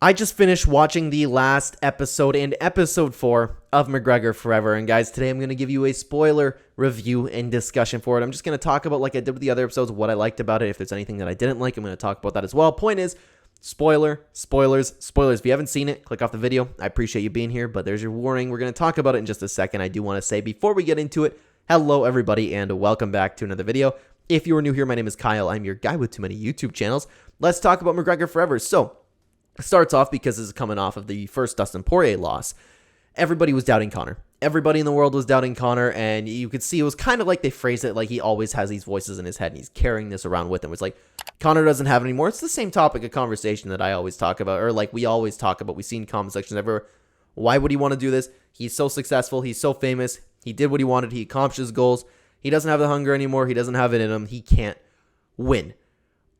I just finished watching the last episode and episode 4 of McGregor Forever. And guys, today I'm going to give you a spoiler review and discussion for it. I'm just going to talk about, like I did with the other episodes, what I liked about it. If there's anything that I didn't like, I'm going to talk about that as well. Point is, spoilers. If you haven't seen it, click off the video. I appreciate you being here, but there's your warning. We're going to talk about it in just a second. I do want to say, before we get into it, hello everybody, and welcome back to another video. If you are new here, my name is Kyle. I'm your guy with too many YouTube channels. Let's talk about McGregor Forever. So, starts off because this is coming off of the first Dustin Poirier loss. Everybody was doubting Conor. Everybody in the world was doubting Conor, and you could see it was kind of like they phrased it like he always has these voices in his head, and he's carrying this around with him. It's like, Conor doesn't have it anymore. It's the same topic of conversation that I always talk about, or like we always talk about. We see in comment sections everywhere. Why would he want to do this? He's so successful. He's so famous. He did what he wanted. He accomplished his goals. He doesn't have the hunger anymore. He doesn't have it in him. He can't win.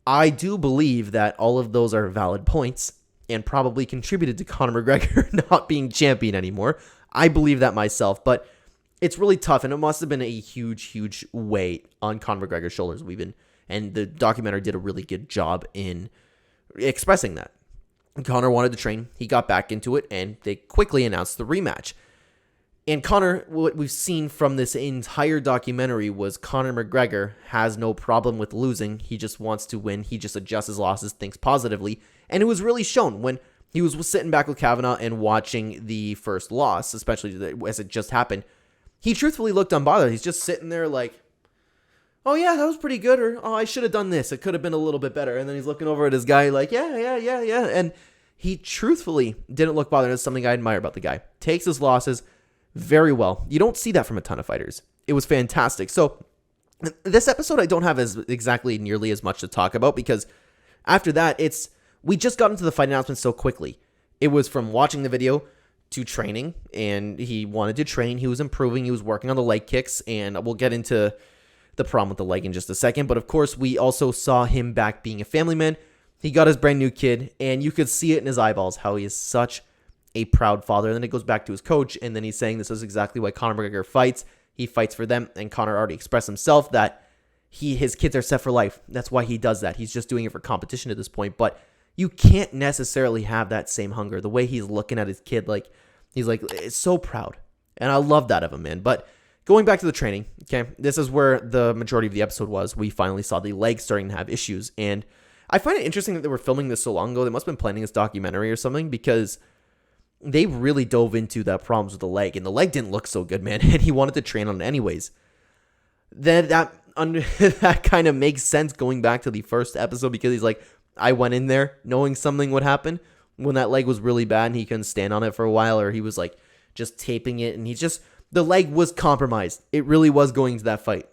I do believe that all of those are valid points and probably contributed to Conor McGregor not being champion anymore. I believe that myself, but it's really tough, and it must have been a huge weight on Conor McGregor's shoulders. And the documentary did a really good job in expressing that. Conor wanted to train, he got back into it, and they quickly announced the rematch. And Conor, what we've seen from this entire documentary was Conor McGregor has no problem with losing. He just wants to win. He just adjusts his losses, thinks positively. And it was really shown when he was sitting back with Kavanaugh and watching the first loss, especially as it just happened. He truthfully looked unbothered. He's just sitting there like, oh yeah, that was pretty good. Or, oh, I should have done this. It could have been a little bit better. And then he's looking over at his guy like, yeah. And he truthfully didn't look bothered. That's something I admire about the guy. Takes his losses very well. You don't see that from a ton of fighters. It was fantastic. So this episode I don't have as exactly nearly as much to talk about because after that we just got into the fight announcement so quickly. It was from watching the video to training, and he wanted to train. He was improving. He was working on the leg kicks, and we'll get into the problem with the leg in just a second. But of course, we also saw him back being a family man. He got his brand new kid, and you could see it in his eyeballs how he is such a proud father. And then it goes back to his coach, and then he's saying this is exactly why Conor McGregor fights. He fights for them, and Conor already expressed himself that his kids are set for life. That's why he does that. He's just doing it for competition at this point, but you can't necessarily have that same hunger. The way he's looking at his kid, like he's like, it's so proud, and I love that of him, man. But going back to the training, okay, this is where the majority of the episode was. We finally saw the leg starting to have issues, and I find it interesting that they were filming this so long ago. They must have been planning this documentary or something, because they really dove into the problems with the leg, and the leg didn't look so good, man, and he wanted to train on it anyways. Then that kind of makes sense going back to the first episode, because he's like, I went in there knowing something would happen when that leg was really bad and he couldn't stand on it for a while, or he was like just taping it, and the leg was compromised. It really was going into that fight.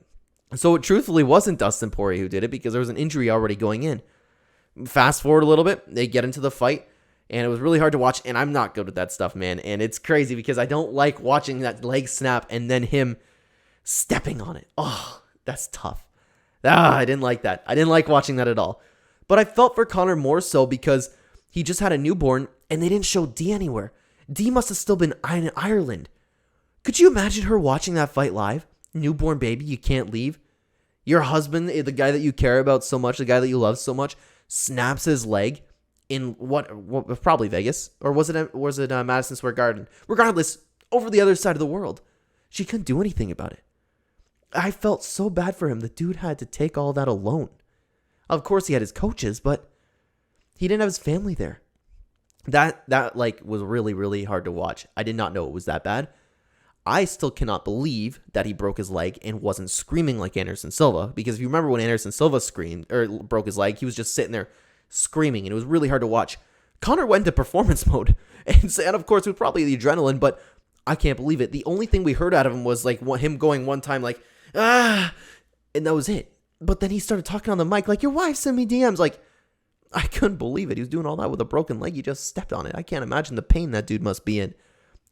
So it truthfully wasn't Dustin Poirier who did it, because there was an injury already going in. Fast forward a little bit, they get into the fight, and it was really hard to watch, and I'm not good with that stuff, man. And it's crazy because I don't like watching that leg snap and then him stepping on it. Oh, that's tough. I didn't like that. I didn't like watching that at all. But I felt for Conor more so because he just had a newborn, and they didn't show Dee anywhere. Dee must have still been in Ireland. Could you imagine her watching that fight live? Newborn baby, you can't leave. Your husband, the guy that you care about so much, the guy that you love so much, snaps his leg in what probably Vegas, or was it Madison Square Garden? Regardless, over the other side of the world. She couldn't do anything about it. I felt so bad for him. The dude had to take all that alone. Of course, he had his coaches, but he didn't have his family there. That like was really hard to watch. I did not know it was that bad. I still cannot believe that he broke his leg and wasn't screaming like Anderson Silva, because if you remember when Anderson Silva screamed or broke his leg, he was just sitting there screaming, and it was really hard to watch. Conor went into performance mode, and of course it was probably the adrenaline, but I can't believe it. The only thing we heard out of him was like him going one time like, and that was it. But then he started talking on the mic like, your wife sent me DMs. Like, I couldn't believe it. He was doing all that with a broken leg. He just stepped on it. I can't imagine the pain that dude must be in.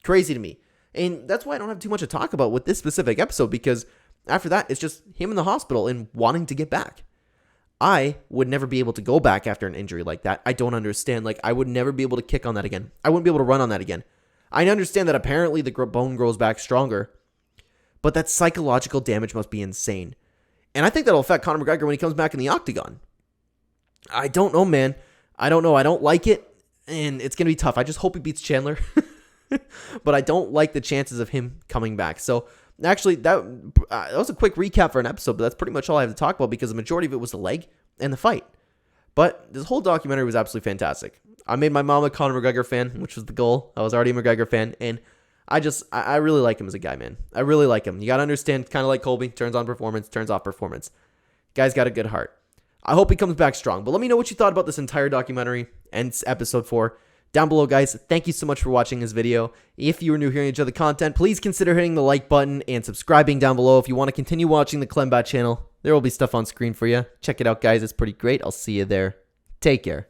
Crazy to me. And that's why I don't have too much to talk about with this specific episode, because after that, it's just him in the hospital and wanting to get back. I would never be able to go back after an injury like that. I don't understand. Like, I would never be able to kick on that again. I wouldn't be able to run on that again. I understand that apparently the bone grows back stronger, but that psychological damage must be insane. And I think that'll affect Conor McGregor when he comes back in the octagon. I don't know, man. I don't know. I don't like it. and it's going to be tough. I just hope he beats Chandler. But I don't like the chances of him coming back. So actually, that was a quick recap for an episode, but that's pretty much all I have to talk about because the majority of it was the leg and the fight. But this whole documentary was absolutely fantastic. I made my mom a Conor McGregor fan, which was the goal. I was already a McGregor fan, and I really like him as a guy, man. I really like him. You got to understand, kind of like Colby, turns on performance, turns off performance. Guy's got a good heart. I hope he comes back strong. But let me know what you thought about this entire documentary and episode 4. Down below, guys. Thank you so much for watching this video. If you are new here and enjoy the content, please consider hitting the like button and subscribing down below. If you want to continue watching the Clenbat channel, there will be stuff on screen for you. Check it out, guys. It's pretty great. I'll see you there. Take care.